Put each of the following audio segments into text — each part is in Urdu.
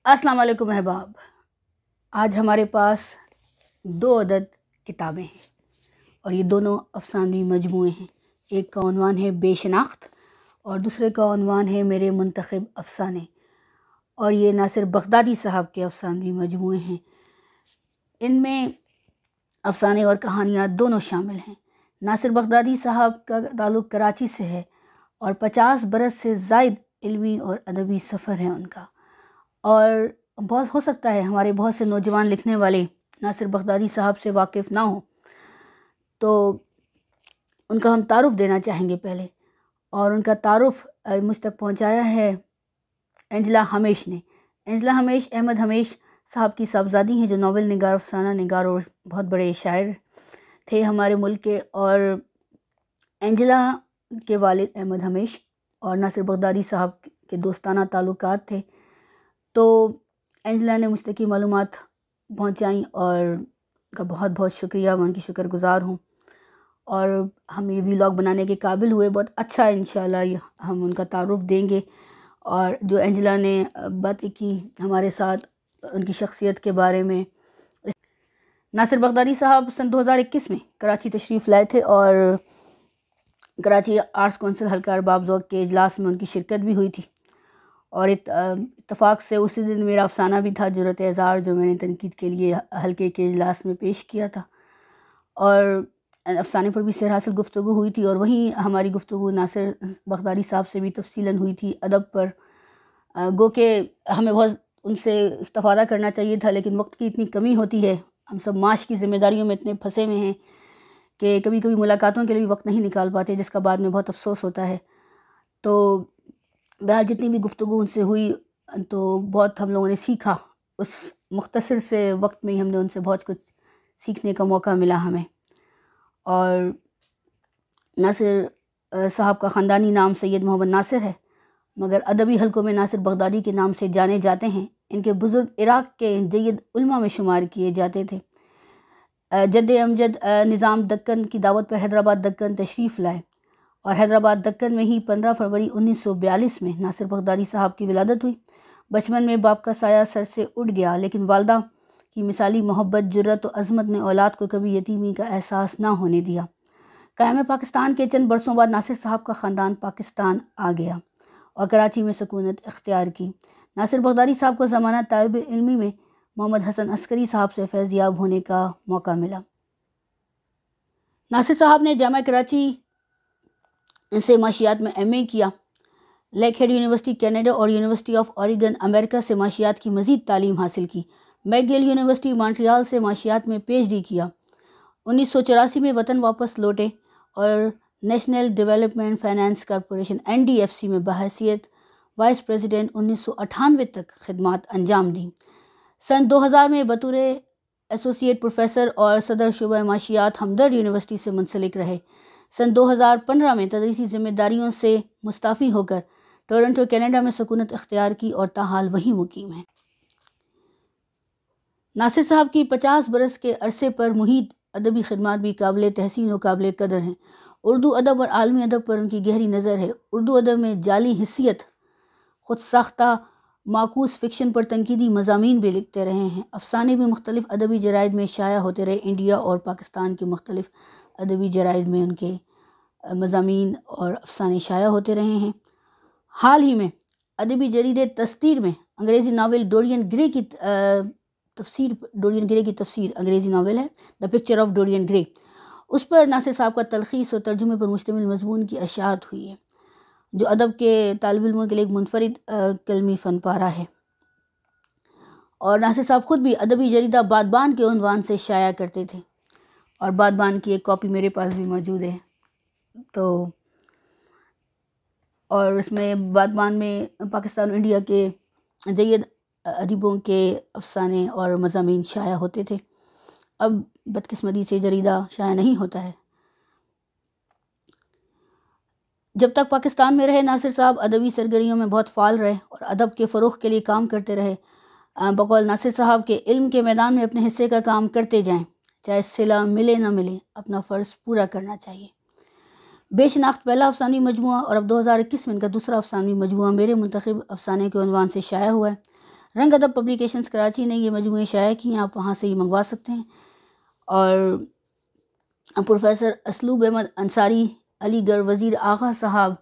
السلام علیکم احباب، آج ہمارے پاس دو عدد کتابیں ہیں اور یہ دونوں افسانوی مجموعے ہیں۔ ایک کا عنوان ہے بے شناخت اور دوسرے کا عنوان ہے میرے منتخب افسانے، اور یہ ناصر بغدادی صاحب کے افسانوی مجموعے ہیں۔ ان میں افسانے اور کہانیاں دونوں شامل ہیں۔ ناصر بغدادی صاحب کا تعلق کراچی سے ہے اور 50 برس سے زائد علمی اور ادبی سفر ہے ان کا، اور بہت ہو سکتا ہے ہمارے بہت سے نوجوان لکھنے والے ناصر بغدادی صاحب سے واقف نہ ہوں، تو ان کا ہم تعارف دینا چاہیں گے پہلے، اور ان کا تعارف مجھ تک پہنچایا ہے انجلا ہمیش نے۔ انجلا ہمیش احمد ہمیش صاحب کی صاحبزادی ہیں، جو ناول نگار، افسانہ نگار اور بہت بڑے شاعر تھے ہمارے ملک کے، اور انجلا کے والد احمد ہمیش اور ناصر بغدادی صاحب کے دوستانہ تعلقات تھے، تو انجلا نے مجھ تک کی معلومات پہنچائیں اور ان کا بہت بہت شکریہ، میں ان کی شکر گزار ہوں، اور ہم یہ ویلاگ بنانے کے قابل ہوئے۔ بہت اچھا انشاءاللہ ہم ان کا تعارف دیں گے، اور جو انجلا نے باتیں کی ہمارے ساتھ ان کی شخصیت کے بارے میں۔ ناصر بغدادی صاحب سن 2021 میں کراچی تشریف لائے تھے، اور کراچی آرٹس کونسل حلقہ ارباب ذوق کے اجلاس میں ان کی شرکت بھی ہوئی تھی، اور اتفاق سے اسی دن میرا افسانہ بھی تھا جرأت اظہار، جو میں نے تنقید کے لیے حلقے کے اجلاس میں پیش کیا تھا، اور افسانے پر بھی سیر حاصل گفتگو ہوئی تھی، اور وہیں ہماری گفتگو ناصر بغدادی صاحب سے بھی تفصیلاً ہوئی تھی ادب پر۔ گو کہ ہمیں بہت ان سے استفادہ کرنا چاہیے تھا، لیکن وقت کی اتنی کمی ہوتی ہے، ہم سب معاش کی ذمہ داریوں میں اتنے پھنسے ہوئے ہیں کہ کبھی کبھی ملاقاتوں کے لیے بھی وقت نہیں نکال پاتے، جس کا بعد میں بہت افسوس ہوتا ہے۔ تو بہرحال جتنی بھی گفتگو ان سے ہوئی تو بہت ہم لوگوں نے سیکھا، اس مختصر سے وقت میں ہی ہم نے ان سے بہت کچھ سیکھنے کا موقع ملا ہمیں۔ اور ناصر صاحب کا خاندانی نام سید محمد ناصر ہے، مگر ادبی حلقوں میں ناصر بغدادی کے نام سے جانے جاتے ہیں۔ ان کے بزرگ عراق کے جید علماء میں شمار کیے جاتے تھے۔ جد امجد نظام دکن کی دعوت پر حیدرآباد دکن تشریف لائے، اور حیدرآباد دکن میں ہی 15 فروری 1942 میں ناصر بغدادی صاحب کی ولادت ہوئی۔ بچپن میں باپ کا سایہ سر سے اٹھ گیا، لیکن والدہ کی مثالی محبت، جرأت و عظمت نے اولاد کو کبھی یتیمی کا احساس نہ ہونے دیا۔ قیام پاکستان کے چند برسوں بعد ناصر صاحب کا خاندان پاکستان آ گیا اور کراچی میں سکونت اختیار کی۔ ناصر بغدادی صاحب کو زمانہ طالب علمی میں محمد حسن عسکری صاحب سے فیض یاب ہونے کا موقع ملا۔ ناصر صاحب نے جامعہ کراچی سے معاشیات میں ایم اے کیا، لیک ہیڈ یونیورسٹی کینیڈا اور یونیورسٹی آف اوریگن امریکہ سے معاشیات کی مزید تعلیم حاصل کی۔ میک گل یونیورسٹی مونٹریال سے معاشیات میں پی ایچ ڈی کیا۔ 1984 میں وطن واپس لوٹے اور national development finance corporation NDFC میں بحیثیت وائس پریزیڈنٹ 1998 تک خدمات انجام دیں۔ سن 2000 میں بطور ایسوسی ایٹ پروفیسر اور صدر شعبہ معاشیات ہمدرد یونیورسٹی سے منسلک رہے۔ سن 2015 میں تدریسی ذمہ داریوں سے مستعفی ہو کر ٹورنٹو کینیڈا میں سکونت اختیار کی اور تاحال وہیں مقیم ہیں۔ ناصر صاحب کی 50 برس کے عرصے پر محیط ادبی خدمات بھی قابل تحسین و قابل قدر ہیں۔ اردو ادب اور عالمی ادب پر ان کی گہری نظر ہے۔ اردو ادب میں جعلی حیثیت، خود ساختہ معکوس فکشن پر تنقیدی مضامین بھی لکھتے رہے ہیں۔ افسانے بھی مختلف ادبی جرائد میں شائع ہوتے رہے۔ انڈیا اور پاکستان کے مختلف ادبی جرائد میں ان کے مضامین اور افسانے شائع ہوتے رہے ہیں۔ حال ہی میں ادبی جرید تستیر میں انگریزی ناول ڈورین گرے کی تفسیر انگریزی ناول ہے دا پکچر آف ڈورین گرے، اس پر ناصر صاحب کا تلخیص اور ترجمے پر مشتمل مضمون کی اشاعت ہوئی ہے، جو ادب کے طالب علموں کے لیے ایک منفرد قلمی فن پارہ ہے۔ اور ناصر صاحب خود بھی ادبی جریدہ بادبان کے عنوان سے شائع کرتے تھے، اور بادبان کی ایک کاپی میرے پاس بھی موجود ہے، تو اور اس میں بادبان میں پاکستان اور انڈیا کے جید ادیبوں کے افسانے اور مضامین شائع ہوتے تھے۔ اب بدقسمتی سے جریدہ شائع نہیں ہوتا ہے۔ جب تک پاکستان میں رہے ناصر صاحب ادبی سرگرمیوں میں بہت فعال رہے اور ادب کے فروغ کے لیے کام کرتے رہے۔ بقول ناصر صاحب کے علم کے میدان میں اپنے حصے کا کام کرتے جائیں، چاہے صلہ ملے نہ ملے، اپنا فرض پورا کرنا چاہیے۔ بے شناخت پہلا افسانوی مجموعہ اور اب 2021 میں ان کا دوسرا افسانوی مجموعہ میرے منتخب افسانے کے عنوان سے شائع ہوا ہے۔ رنگ ادب پبلیکیشنز کراچی نے یہ مجموعے شائع کی ہیں، آپ وہاں سے یہ منگوا سکتے ہیں۔ اور پروفیسر اسلوب احمد انصاری علی گڑھ، وزیر آغا صاحب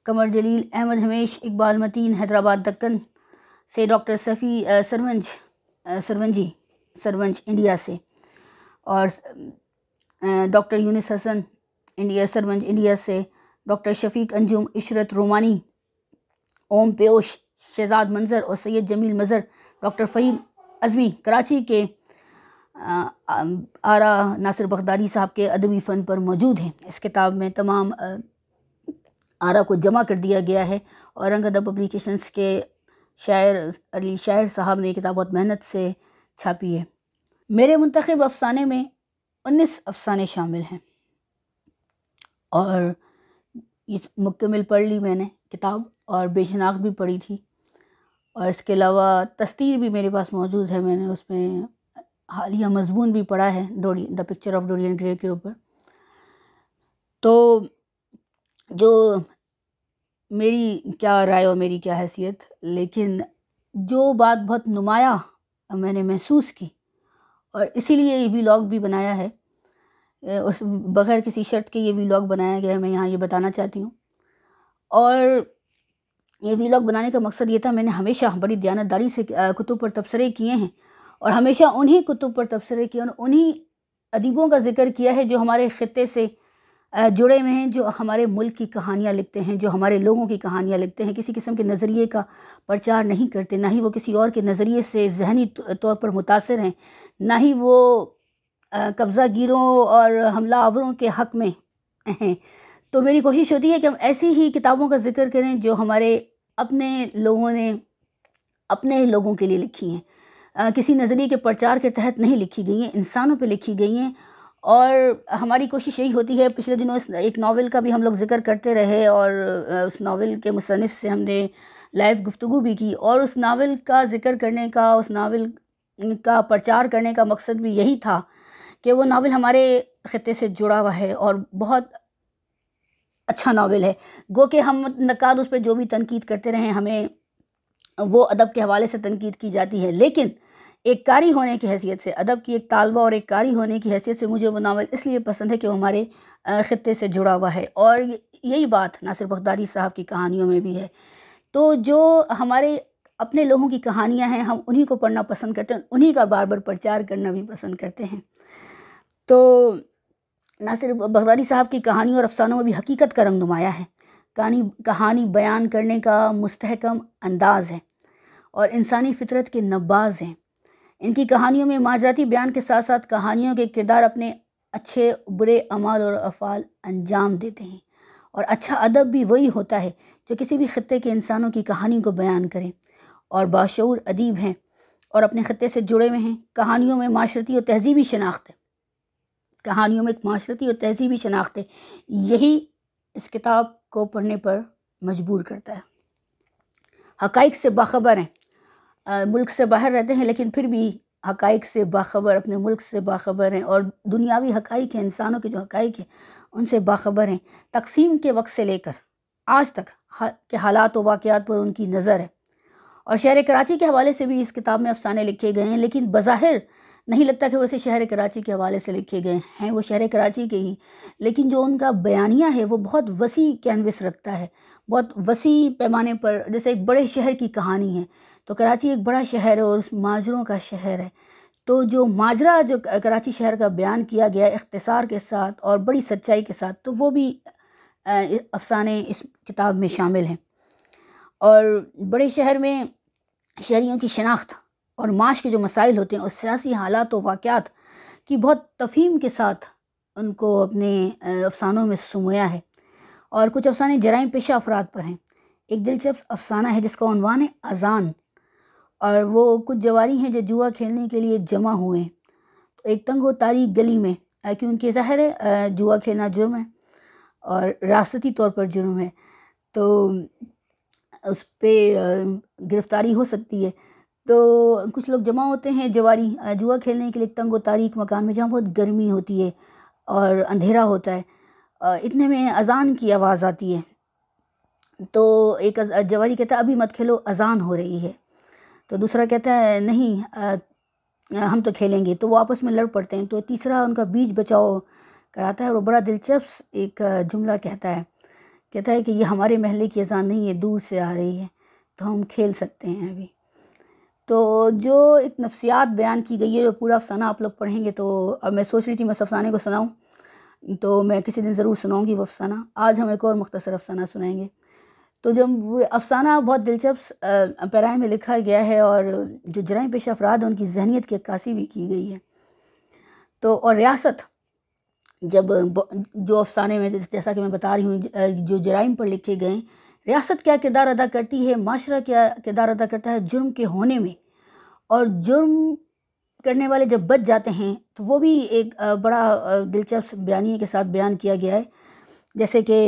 قمر جلیل احمد ہمیش اقبال متین حیدرآباد دکن سے، ڈاکٹر صفی سرونج انڈیا سے، اور ڈاکٹر یونس حسن سرونج انڈیا سے، ڈاکٹر شفیق انجم، عشرت رومانی، اوم پیوش، شہزاد منظر اور سید جمیل مظہر، ڈاکٹر فہیم اعظمی کراچی کے آرا ناصر بغدادی صاحب کے ادبی فن پر موجود ہیں۔ اس کتاب میں تمام آرا کو جمع کر دیا گیا ہے، اور رنگ ادب پبلیکیشنز کے شاعر علی شاعر صاحب نے یہ کتاب بہت محنت سے چھاپی ہے۔ میرے منتخب افسانے میں 19 افسانے شامل ہیں، اور اس مکمل پڑھ لی میں نے کتاب، اور بے شناخت بھی پڑھی تھی، اور اس کے علاوہ تستیر بھی میرے پاس موجود ہے، میں نے اس میں حالیہ مضمون بھی پڑھا ہے دا پکچر آف ڈورین گرے کے اوپر۔ تو جو میری کیا رائے اور میری کیا حیثیت، لیکن جو بات بہت نمایاں میں نے محسوس کی، اور اسی لیے یہ ویلاگ بھی بنایا ہے، اس بغیر کسی شرط کے یہ ویلاگ بنایا گیا ہے، میں یہاں یہ بتانا چاہتی ہوں۔ اور یہ ویلاگ بنانے کا مقصد یہ تھا، میں نے ہمیشہ بڑی دیانتداری سے کتب پر تبصرے کیے ہیں، اور ہمیشہ انہی کتب پر تبصرے کیے، اور انہی ادیبوں کا ذکر کیا ہے جو ہمارے خطے سے جڑے ہوئے ہیں، جو ہمارے ملک کی کہانیاں لکھتے ہیں، جو ہمارے لوگوں کی کہانیاں لکھتے ہیں، کسی قسم کے نظریے کا پرچار نہیں کرتے، نہ ہی وہ کسی اور کے نظریے سے ذہنی طور پر متاثر ہیں، نہ ہی وہ قبضہ گیروں اور حملہ آوروں کے حق میں ہیں۔ تو میری کوشش ہوتی ہے کہ ہم ایسی ہی کتابوں کا ذکر کریں جو ہمارے اپنے لوگوں نے اپنے لوگوں کے لیے لکھی ہیں، کسی نظریے کے پرچار کے تحت نہیں لکھی گئی ہیں، انسانوں پہ لکھی گئی ہیں۔ اور ہماری کوشش یہی ہوتی ہے، پچھلے دنوں ایک ناول کا بھی ہم لوگ ذکر کرتے رہے، اور اس ناول کے مصنف سے ہم نے لائیو گفتگو بھی کی، اور اس ناول کا ذکر کرنے کا، اس ناول کا پرچار کرنے کا مقصد بھی یہی تھا کہ وہ ناول ہمارے خطے سے جڑا ہوا ہے، اور بہت اچھا ناول ہے۔ گو کہ ہم نقاد اس پہ جو بھی تنقید کرتے رہیں، ہمیں وہ ادب کے حوالے سے تنقید کی جاتی ہے، لیکن ایک قاری ہونے کی حیثیت سے، ادب کی ایک طالبہ اور ایک قاری ہونے کی حیثیت سے مجھے وہ ناول اس لیے پسند ہے کہ وہ ہمارے خطے سے جڑا ہوا ہے، اور یہی بات ناصر بغدادی صاحب کی کہانیوں میں بھی ہے۔ تو جو ہمارے اپنے لوگوں کی کہانیاں ہیں، ہم انہی کو پڑھنا پسند کرتے ہیں، انہی کا بار بار پرچار کرنا بھی پسند کرتے ہیں۔ تو ناصر بغدادی صاحب کی کہانیوں اور افسانوں میں بھی حقیقت کا رنگ نمایاں ہے، کہانی بیان کرنے کا مستحکم انداز ہے، اور انسانی فطرت کے نباز ہیں۔ ان کی کہانیوں میں معاشرتی بیان کے ساتھ ساتھ کہانیوں کے کردار اپنے اچھے برے اعمال اور افعال انجام دیتے ہیں، اور اچھا ادب بھی وہی ہوتا ہے جو کسی بھی خطے کے انسانوں کی کہانی کو بیان کرے، اور باشعور ادیب ہیں اور اپنے خطے سے جڑے ہوئے ہیں۔ کہانیوں میں معاشرتی اور تہذیبی شناخت ہے، کہانیوں میں ایک معاشرتی اور تہذیبی شناخت ہے، یہی اس کتاب کو پڑھنے پر مجبور کرتا ہے۔ حقائق سے باخبر ہیں، ملک سے باہر رہتے ہیں، لیکن پھر بھی حقائق سے باخبر، اپنے ملک سے باخبر ہیں، اور دنیاوی حقائق ہیں، انسانوں کے جو حقائق ہیں ان سے باخبر ہیں۔ تقسیم کے وقت سے لے کر آج تک کے حالات و واقعات پر ان کی نظر ہے، اور شہر کراچی کے حوالے سے بھی اس کتاب میں افسانے لکھے گئے ہیں، لیکن بظاہر نہیں لگتا کہ وہ اسے شہر کراچی کے حوالے سے لکھے گئے ہیں، وہ شہر کراچی کے ہی، لیکن جو ان کا بیانیہ ہے وہ بہت وسیع کینوس رکھتا ہے، بہت وسیع پیمانے پر، جیسے ایک بڑے شہر کی کہانی ہے، تو کراچی ایک بڑا شہر ہے اور اس ماجروں کا شہر ہے، تو جو ماجرا جو کراچی شہر کا بیان کیا گیا اختصار کے ساتھ اور بڑی سچائی کے ساتھ، تو وہ بھی افسانے اس کتاب میں شامل ہیں۔ اور بڑے شہر میں شہریوں کی شناخت اور معاش کے جو مسائل ہوتے ہیں اور سیاسی حالات و واقعات کی بہت تفہیم کے ساتھ ان کو اپنے افسانوں میں سمویا ہے، اور کچھ افسانے جرائم پیشہ افراد پر ہیں۔ ایک دلچسپ افسانہ ہے جس کا عنوان ہے اذان، اور وہ کچھ جواری ہیں جو جوا کھیلنے کے لیے جمع ہوئے ہیں، تو ایک تنگ و تاریک گلی میں، کیونکہ ظاہر ہے جوا کھیلنا جرم ہے اور ریاستی طور پر جرم ہے، تو اس پہ گرفتاری ہو سکتی ہے، تو کچھ لوگ جمع ہوتے ہیں جواری جوا کھیلنے کے لیے ایک تنگ و تاریک مکان میں، جہاں بہت گرمی ہوتی ہے اور اندھیرا ہوتا ہے۔ اتنے میں اذان کی آواز آتی ہے، تو ایک جواری کہتا ہے ابھی مت کھیلو، اذان ہو رہی ہے۔ تو دوسرا کہتا ہے نہیں ہم تو کھیلیں گے، تو وہ آپس میں لڑ پڑتے ہیں۔ تو تیسرا ان کا بیچ بچاؤ کراتا ہے اور وہ بڑا دلچسپ ایک جملہ کہتا ہے کہ یہ ہمارے محلے کی اذان نہیں ہے، دور سے آ رہی ہے، تو ہم کھیل سکتے ہیں ابھی۔ تو جو ایک نفسیات بیان کی گئی ہے، جو پورا افسانہ آپ لوگ پڑھیں گے، تو اب میں سوچ رہی تھی میں اس افسانے کو سناؤں، تو میں کسی دن ضرور سناؤں گی وہ افسانہ۔ آج ہم ایک اور مختصر افسانہ سنائیں گے۔ تو جب وہ افسانہ بہت دلچسپ پیرائے میں لکھا گیا ہے، اور جو جرائم پیشہ افراد ہیں ان کی ذہنیت کی عکاسی بھی کی گئی ہے۔ تو اور ریاست جب جو افسانے میں جیسا کہ میں بتا رہی ہوں جو جرائم پر لکھے گئے ہیں، ریاست کیا کردار ادا کرتی ہے، معاشرہ کیا کردار ادا کرتا ہے جرم کے ہونے میں، اور جرم کرنے والے جب بچ جاتے ہیں تو وہ بھی ایک بڑا دلچسپ بیانیے کے ساتھ بیان کیا گیا ہے۔ جیسے کہ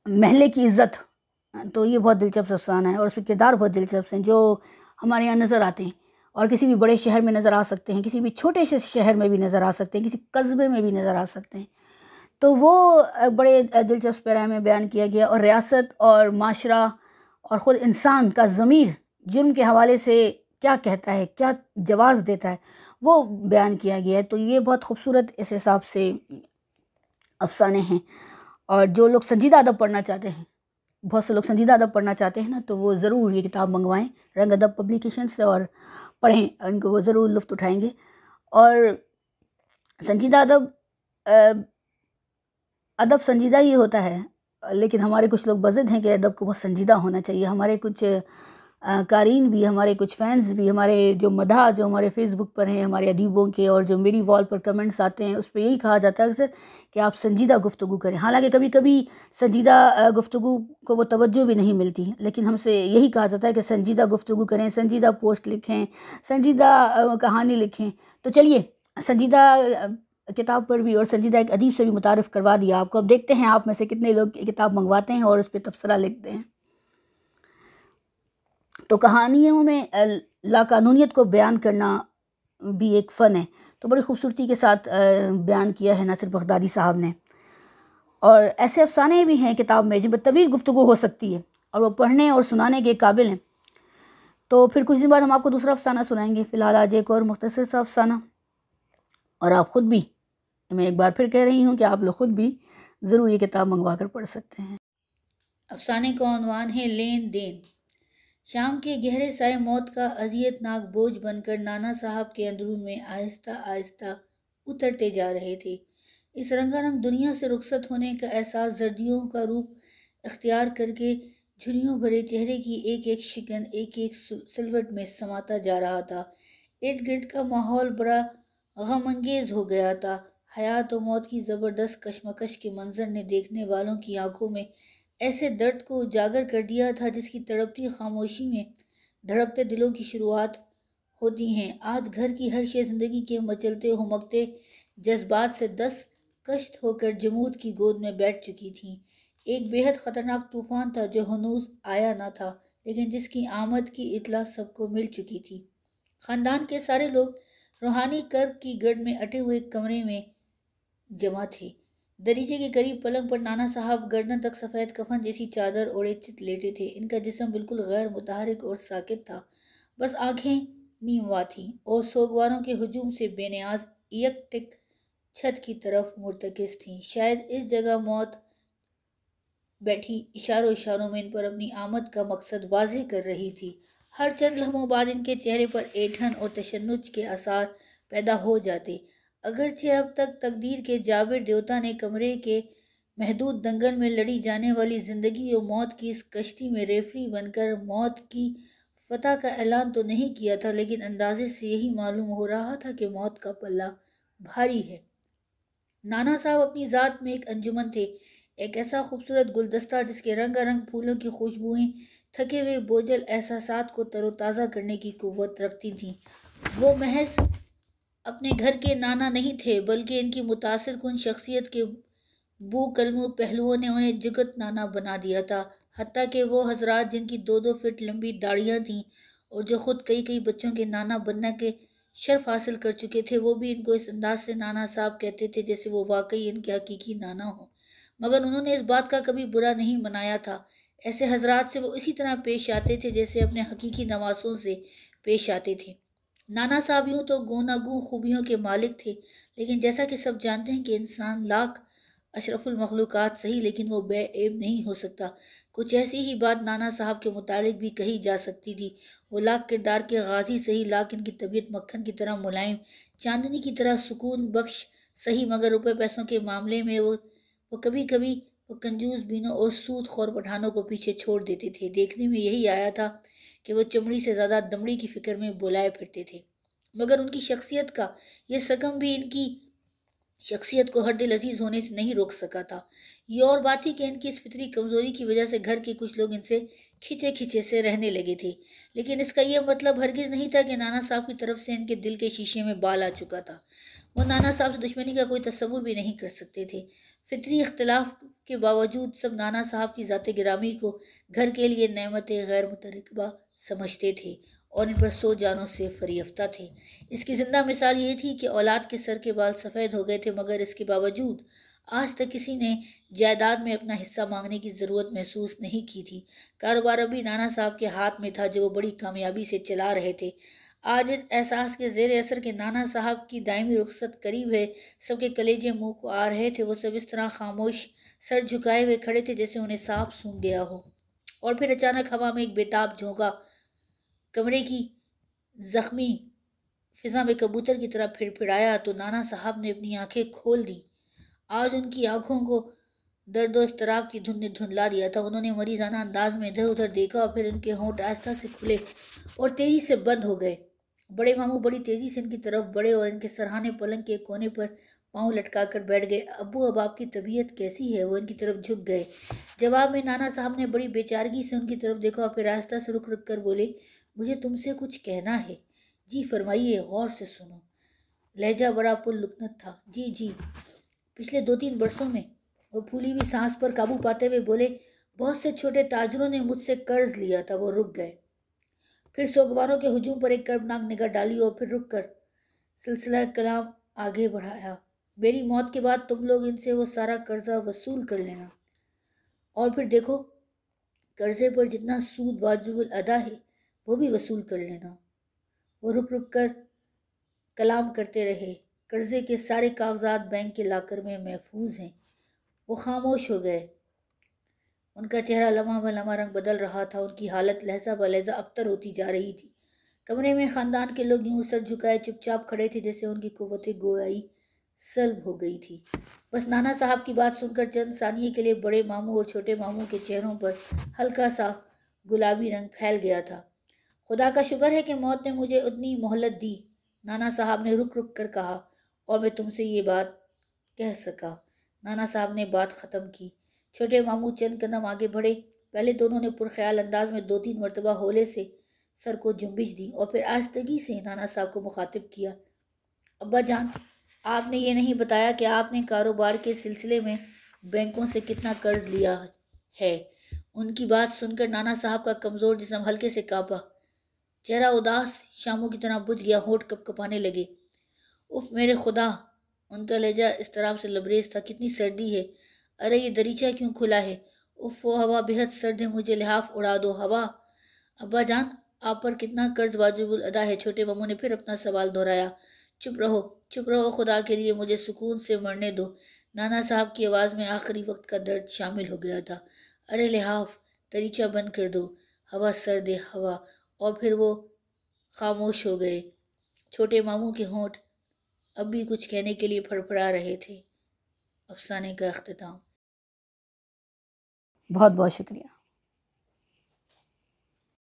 محلے کی عزت، تو یہ بہت دلچسپ افسانہ ہے، اور اس میں کردار بہت دلچسپ ہیں جو ہمارے یہاں نظر آتے ہیں، اور کسی بھی بڑے شہر میں نظر آ سکتے ہیں، کسی بھی چھوٹے سے شہر میں بھی نظر آ سکتے ہیں، کسی قصبے میں بھی نظر آ سکتے ہیں۔ تو وہ بڑے دلچسپ پیرائے میں بیان کیا گیا، اور ریاست اور معاشرہ اور خود انسان کا ضمیر جرم کے حوالے سے کیا کہتا ہے، کیا جواز دیتا ہے، وہ بیان کیا گیا ہے۔ تو یہ بہت خوبصورت اس حساب سے افسانے ہیں، اور جو لوگ سنجیدہ ادب پڑھنا چاہتے ہیں، بہت سے لوگ سنجیدہ ادب پڑھنا چاہتے ہیں نا، تو وہ ضرور یہ کتاب منگوائیں رنگ ادب پبلیکیشن سے، اور پڑھیں، ان کو وہ ضرور لطف اٹھائیں گے۔ اور سنجیدہ ادب سنجیدہ ہی ہوتا ہے، لیکن ہمارے کچھ لوگ بضد ہیں کہ ادب کو بہت سنجیدہ ہونا چاہیے۔ ہمارے کچھ قارئین بھی، ہمارے کچھ فینز بھی، ہمارے جو مداح جو ہمارے فیس بک پر ہیں ہمارے ادیبوں کے، اور جو میری وال پر کمنٹس آتے ہیں، اس پہ یہی کہا جاتا ہے اکثر کہ آپ سنجیدہ گفتگو کریں۔ حالانکہ کبھی کبھی سنجیدہ گفتگو کو وہ توجہ بھی نہیں ملتی، لیکن ہم سے یہی کہا جاتا ہے کہ سنجیدہ گفتگو کریں، سنجیدہ پوسٹ لکھیں، سنجیدہ کہانی لکھیں۔ تو چلیے سنجیدہ کتاب پر بھی اور سنجیدہ ایک ادیب سے بھی متعارف کروا دیا آپ کو۔ اب دیکھتے ہیں آپ میں سے کتنے لوگ یہ کتاب منگواتے ہیں اور اس پہ تبصرہ لکھتے ہیں۔ تو کہانیوں میں لاقانونیت کو بیان کرنا بھی ایک فن ہے، تو بڑی خوبصورتی کے ساتھ بیان کیا ہے ناصر بغدادی صاحب نے۔ اور ایسے افسانے بھی ہیں کتاب میں جن پر طویل گفتگو ہو سکتی ہے، اور وہ پڑھنے اور سنانے کے قابل ہیں۔ تو پھر کچھ دن بعد ہم آپ کو دوسرا افسانہ سنائیں گے۔ فی الحال آج ایک اور مختصر سا افسانہ، اور آپ خود بھی، میں ایک بار پھر کہہ رہی ہوں کہ آپ لوگ خود بھی ضرور یہ کتاب منگوا کر پڑھ سکتے ہیں۔ افسانے کا عنوان ہے لین دین۔ شام کے گہرے سائے موت کا اذیت ناک بوجھ بن کر نانا صاحب کے اندرون میں آہستہ آہستہ اترتے جا رہے تھے۔ اس رنگا رنگ دنیا سے رخصت ہونے کا احساس زردیوں کا روپ اختیار کر کے جھریوں بھرے چہرے کی ایک ایک شکن، ایک ایک سلوٹ میں سماتا جا رہا تھا۔ ارد گرد کا ماحول بڑا غم انگیز ہو گیا تھا۔ حیات و موت کی زبردست کشمکش کے منظر نے دیکھنے والوں کی آنکھوں میں ایسے درد کو اجاگر کر دیا تھا جس کی تڑپتی خاموشی میں دھڑکتے دلوں کی شروعات ہوتی ہیں۔ آج گھر کی ہر شے زندگی کے مچلتے ہمکتے جذبات سے دست کشت ہو کر جمود کی گود میں بیٹھ چکی تھی۔ ایک بے حد خطرناک طوفان تھا جو ہنوز آیا نہ تھا، لیکن جس کی آمد کی اطلاع سب کو مل چکی تھی۔ خاندان کے سارے لوگ روحانی کرب کی گرد میں اٹے ہوئے کمرے میں جمع تھے۔ دریچے کے قریب پلنگ پر نانا صاحب گردن تک سفید کفن جیسی چادر اوڑھے چت لیٹے تھے۔ ان کا جسم بالکل غیر متحرک اور ساکت تھا، بس آنکھیں نیم وا تھیں اور سوگواروں کے ہجوم سے بے نیاز یک ٹک چھت کی طرف مرتکز تھیں۔ شاید اس جگہ موت بیٹھی اشاروں میں ان پر اپنی آمد کا مقصد واضح کر رہی تھی۔ ہر چند لمحوں بعد ان کے چہرے پر ایٹھن اور تشنج کے آثار پیدا ہو جاتے۔ اگرچہ اب تک تقدیر کے جابر دیوتا نے کمرے کے محدود دنگل میں لڑی جانے والی زندگی و موت کی اس کشتی میں ریفری بن کر موت کی فتح کا اعلان تو نہیں کیا تھا، لیکن اندازے سے یہی معلوم ہو رہا تھا کہ موت کا پلہ بھاری ہے۔ نانا صاحب اپنی ذات میں ایک انجمن تھے، ایک ایسا خوبصورت گلدستہ جس کے رنگا رنگ پھولوں کی خوشبوئیں تھکے ہوئے بوجھل احساسات کو تر و تازہ کرنے کی قوت رکھتی تھیں۔ وہ محض اپنے گھر کے نانا نہیں تھے، بلکہ ان کی متاثر کن شخصیت کے بو کلموں پہلوؤں نے انہیں جگت نانا بنا دیا تھا۔ حتیٰ کہ وہ حضرات جن کی 2-2 فٹ لمبی داڑھیاں تھیں اور جو خود کئی بچوں کے نانا بننے کے شرف حاصل کر چکے تھے، وہ بھی ان کو اس انداز سے نانا صاحب کہتے تھے جیسے وہ واقعی ان کے حقیقی نانا ہوں۔ مگر انہوں نے اس بات کا کبھی برا نہیں منایا تھا۔ ایسے حضرات سے وہ اسی طرح پیش آتے تھے جیسے اپنے حقیقی نواسوں سے پیش آتے تھے۔ نانا صاحب یوں تو گوناگوں خوبیوں کے مالک تھے، لیکن جیسا کہ سب جانتے ہیں کہ انسان لاکھ اشرف المخلوقات صحیح لیکن وہ بے عیب نہیں ہو سکتا۔ کچھ ایسی ہی بات نانا صاحب کے متعلق بھی کہی جا سکتی تھی۔ وہ لاکھ کردار کے غازی صحیح، لیکن کی طبیعت مکھن کی طرح ملائم، چاندنی کی طرح سکون بخش صحیح، مگر روپے پیسوں کے معاملے میں وہ کبھی کبھی وہ کنجوس بینوں اور سود خور پٹھانوں کو پیچھے چھوڑ دیتے تھے۔ دیکھنے میں یہی آیا تھا کہ وہ چمڑی سے زیادہ دمڑی کی فکر میں بولائے پھرتے تھے، مگر ان کی شخصیت کا یہ سکم بھی ان کی شخصیت کو ہر دل عزیز ہونے سے نہیں روک سکا تھا۔ یہ اور بات تھی کہ ان کی اس فطری کمزوری کی وجہ سے گھر کے کچھ لوگ ان سے کھچے سے رہنے لگے تھے، لیکن اس کا یہ مطلب ہرگز نہیں تھا کہ نانا صاحب کی طرف سے ان کے دل کے شیشے میں بال آ چکا تھا۔ وہ نانا صاحب سے دشمنی کا کوئی تصور بھی نہیں کر سکتے تھے۔ فطری اختلاف کے باوجود سب نانا صاحب کی ذات گرامی کو گھر کے لیے نعمت غیر مترکبہ سمجھتے تھے اور ان پر سو جانوں سے فریفتہ تھے۔ اس کی زندہ مثال یہ تھی کہ اولاد کے سر کے بال سفید ہو گئے تھے، مگر اس کے باوجود آج تک کسی نے جائیداد میں اپنا حصہ مانگنے کی ضرورت محسوس نہیں کی تھی۔ کاروبار ابھی نانا صاحب کے ہاتھ میں تھا جو وہ بڑی کامیابی سے چلا رہے تھے۔ آج اس احساس کے زیر اثر کہ نانا صاحب کی دائمی رخصت قریب ہے، سب کے کلیجے منہ کو آ رہے تھے۔ وہ سب اس طرح خاموش سر جھکائے ہوئے کھڑے تھے جیسے انہیں سانپ سونگھ گیا ہو، اور پھر اچانک ہوا میں ایک بےتاب جھونکا کمرے کی زخمی فضا میں کبوتر کی طرح پھڑ پھڑایا تو نانا صاحب نے اپنی آنکھیں کھول دی۔ آج ان کی آنکھوں کو درد و اضطراب کی دھند نے دھندلا دیا تھا۔ انہوں نے مریضانہ انداز میں ادھر ادھر دیکھا اور پھر ان کے ہونٹ آہستہ سے کھلے اور تیزی سے بند ہو گئے۔ بڑے ماموں بڑی تیزی سے ان کی طرف بڑھے اور ان کے سرہانے پلنگ کے کونے پر پاؤں لٹکا کر بیٹھ گئے۔ ابو، اب آپ کی طبیعت کیسی ہے؟ وہ ان کی طرف جھک گئے۔ جواب میں نانا صاحب نے بڑی بے چارگی سے ان کی طرف دیکھا اور پھر آہستہ سے رک رک کر بولے، مجھے تم سے کچھ کہنا ہے۔ جی فرمائیے، غور سے سنو۔ لہجہ بڑا پر لکنت تھا۔ جی پچھلے 2-3 برسوں میں، وہ پھولی ہوئی سانس پر قابو پاتے ہوئے بولے، بہت سے چھوٹے تاجروں نے مجھ سے قرض لیا تھا۔ وہ رک گئے، پھر سوگواروں کے ہجوم پر ایک کربناک نگاہ ڈالی اور پھر رک کر سلسلہ کلام آگے بڑھایا۔ میری موت کے بعد تم لوگ ان سے وہ سارا قرضہ وصول کر لینا، اور پھر دیکھو قرضے پر جتنا سود واجب الادا ہے وہ بھی وصول کر لینا۔ وہ رک رک کر کلام کرتے رہے۔ قرضے کے سارے کاغذات بینک کے لاکر میں محفوظ ہیں۔ وہ خاموش ہو گئے۔ ان کا چہرہ لمحہ بہ لمحہ رنگ بدل رہا تھا، ان کی حالت لہجہ بہ لہجہ ابتر ہوتی جا رہی تھی۔ کمرے میں خاندان کے لوگ یوں سر جھکائے چپ چاپ کھڑے تھے جیسے ان کی قوت گویائی سلب ہو گئی تھی۔ بس نانا صاحب کی بات سن کر چند ثانیے کے لیے بڑے ماموں اور چھوٹے ماموں کے چہروں پر ہلکا سا گلابی رنگ پھیل گیا تھا۔ خدا کا شکر ہے کہ موت نے مجھے اتنی مہلت دی، نانا صاحب نے رک رک کر کہا، اور میں تم سے یہ بات کہہ سکا۔ نانا صاحب نے بات ختم کی۔ چھوٹے ماموں چند قدم آگے بڑھے۔ پہلے دونوں نے پرخیال انداز میں 2-3 مرتبہ ہولے سے سر کو جنبش دی اور پھر آہستگی سے نانا صاحب کو مخاطب کیا، ابا جان، آپ نے یہ نہیں بتایا کہ آپ نے کاروبار کے سلسلے میں بینکوں سے کتنا قرض لیا ہے۔ ان کی بات سن کر نانا صاحب کا کمزور جسم ہلکے سے کانپا، چہرہ اداس شاموں کی طرح بجھ گیا، ہونٹ کپ کپانے لگے۔ اف میرے خدا! ان کا لہجہ اضطراب سے لبریز تھا، کتنی سردی ہے! ارے یہ دریچہ کیوں کھلا ہے؟ اف وہ ہوا بہت سرد ہے، مجھے لحاف اڑا دو ہوا۔ ابا جان، آپ پر کتنا قرض واجب الادا ہے؟ چھوٹے ماموں نے پھر اپنا سوال دہرایا۔ چپ رہو خدا کے لیے، مجھے سکون سے مرنے دو۔ نانا صاحب کی آواز میں آخری وقت کا درد شامل ہو گیا تھا۔ ارے لحاف، دریچہ بند کر دو، ہوا سرد ہے ہوا۔ اور پھر وہ خاموش ہو گئے۔ چھوٹے ماموں کے ہونٹ اب بھی کچھ کہنے کے لیے پھڑپڑا رہے تھے۔ افسانے کا اختتام۔ بہت بہت شکریہ۔